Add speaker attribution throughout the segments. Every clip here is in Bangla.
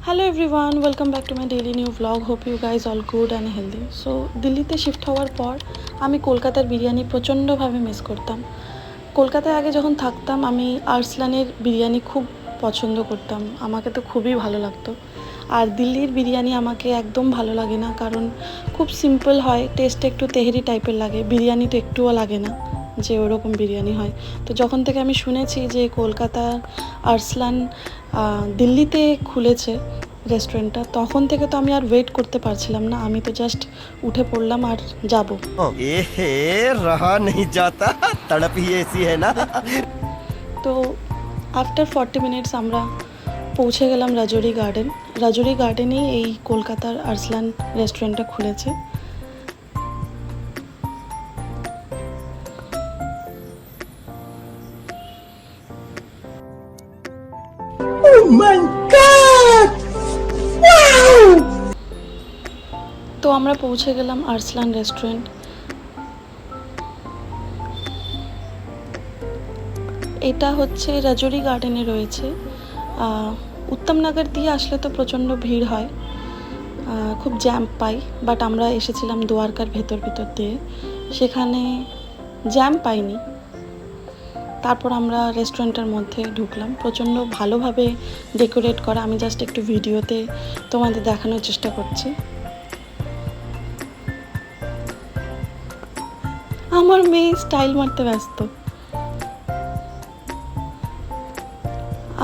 Speaker 1: Hello everyone, welcome back to my daily new blog. Hope you guys all good and healthy. So দিল্লিতে শিফট হওয়ার পর আমি কলকাতার বিরিয়ানি প্রচণ্ডভাবে মিস করতাম। কলকাতায় আগে যখন থাকতাম আমি আরসলানের বিরিয়ানি খুব পছন্দ করতাম, আমাকে তো খুবই ভালো লাগতো। আর দিল্লির বিরিয়ানি আমাকে একদম ভালো লাগে না, কারণ খুব সিম্পল হয়, টেস্ট একটু তেহেরি টাইপের লাগে, বিরিয়ানি তো একটুও লাগে না যে ওরকম বিরিয়ানি হয়। তো যখন থেকে আমি শুনেছি যে কলকাতা আরসলান দিল্লিতে খুলেছে রেস্টুরেন্টটা, তখন থেকে তো আমি আর ওয়েট করতে পারছিলাম না, আমি তো জাস্ট উঠে পড়লাম আর যাব।
Speaker 2: रहा नहीं जाता तड़प ही ऐसी है ना।
Speaker 1: তো আফটার 40 মিনিটস আমরা পৌঁছে গেলাম রাজৌরি গার্ডেন। রাজৌরি গার্ডেনেই এই কলকাতার আরসলান রেস্টুরেন্টটা খুলেছে। তো আমরা পৌঁছে গেলাম আরসলান রেস্টুরেন্ট। এটা হচ্ছে রাজৌরি গার্ডেনে রয়েছে। উত্তমনগর দিয়ে আসলে তো প্রচণ্ড ভিড় হয়, খুব জ্যাম পাই, বাট আমরা এসেছিলাম দুয়ারকার ভেতর দিয়ে, সেখানে জ্যাম পাইনি। তারপর আমরা রেস্টুরেন্টের মধ্যে ঢুকলাম, প্রচণ্ড ভালোভাবে ডেকোরেট করা। আমি জাস্ট একটু ভিডিওতে তোমাদের দেখানোর চেষ্টা করছি। আমার মেয়ে স্টাইল মারতে ব্যস্ত,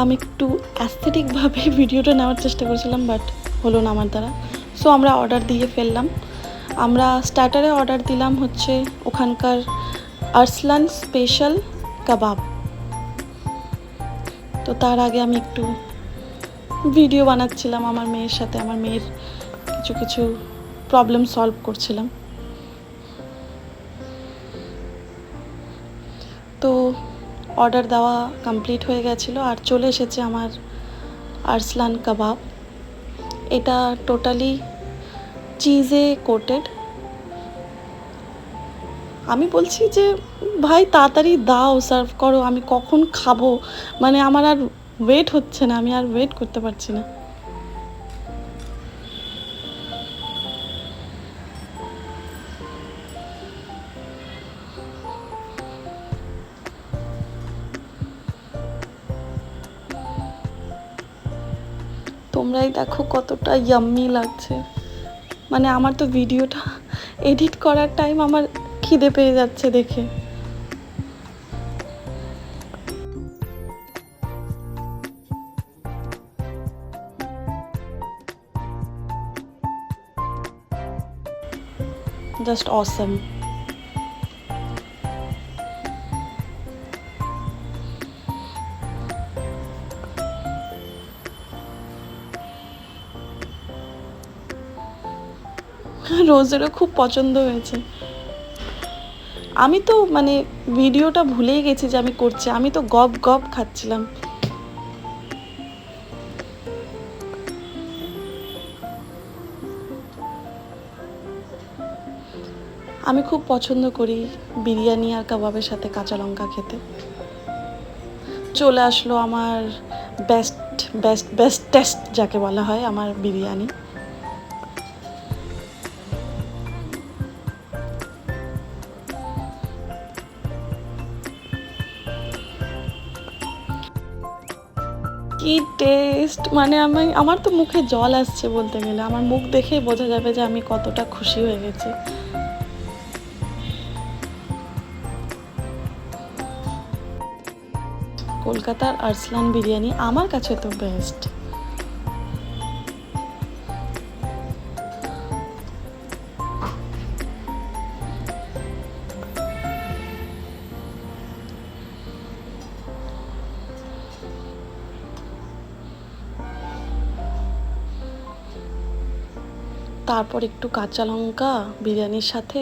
Speaker 1: আমি একটু অ্যাস্থেটিকভাবে ভিডিওটা নেওয়ার চেষ্টা করছিলাম, বাট হলো না আমার দ্বারা। সো আমরা অর্ডার দিয়ে ফেললাম। আমরা স্টার্টারে অর্ডার দিলাম হচ্ছে ওখানকার আরসলান স্পেশাল কাবাব। তো তার আগে আমি একটু ভিডিও বানাচ্ছিলাম আমার মেয়ের সাথে, আমার মেয়ের কিছু কিছু প্রবলেম সলভ করছিলাম। তো অর্ডার দেওয়া কমপ্লিট হয়ে গেছিলো আর চলে এসেছে আমার আরসলান কাবাব। এটা টোটালি চিজে কোটেড। আমি বলছি যে ভাই তাড়াতাড়ি দাও, সার্ভ করো, আমি কখন খাবো, মানে আমার আর ওয়েট হচ্ছে না, আমি আর ওয়েট করতে পারছি না। তোমরাই দেখো কতটা ইয়াম্মি লাগছে, মানে আমার তো ভিডিওটা এডিট করার টাইম আমার খিদে পেয়ে যাচ্ছে দেখে। জাস্ট অসম। রোজেরও খুব পছন্দ হয়েছে। আমি তো মানে ভিডিওটা ভুলেই গেছি যে আমি করছি, আমি তো গপ গপ খাচ্ছিলাম। আমি খুব পছন্দ করি বিরিয়ানি আর কাবাবের সাথে কাঁচা লঙ্কা খেতে। চলে আসলো আমার বেস্ট বেস্ট বেস্ট টেস্ট যাকে বলা হয়, আমার বিরিয়ানি। কি টেস্ট, মানে আমার তো মুখে জল আসছে বলতে গেলে, আমার মুখ দেখেই বোঝা যাবে যে আমি কতটা খুশি হয়ে গেছি। কলকাতার আরসলান বিরিয়ানি আমার কাছে তো বেস্ট। তারপর একটু কাঁচা লঙ্কা বিরিয়ানির সাথে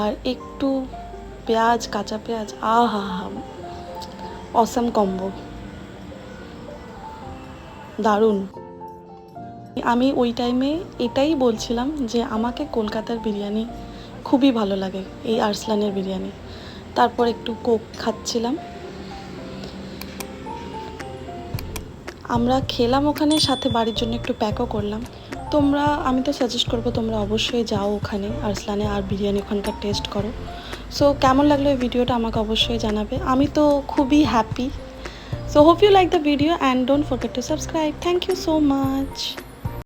Speaker 1: আর একটু পেঁয়াজ, কাঁচা পেঁয়াজ, আহা হা, অসাম কম্বো, দারুণ। আমি ওই টাইমে এটাই বলছিলাম যে আমাকে কলকাতার বিরিয়ানি খুবই ভালো লাগে, এই আরসলানের বিরিয়ানি। তারপর একটু কোক খাচ্ছিলাম। আমরা খেলাম ওখানে, সাথে বাড়ির জন্য একটু প্যাকও করলাম। আমি তো সাজেস্ট করবো তোমরা অবশ্যই যাও ওখানে আরসলানে, আর বিরিয়ানি ওখানকার টেস্ট করো। সো কেমন লাগলো এই ভিডিওটা আমাকে অবশ্যই জানাবে। আমি তো খুবই happy. So hope you like the video and don't forget to subscribe. Thank you so much.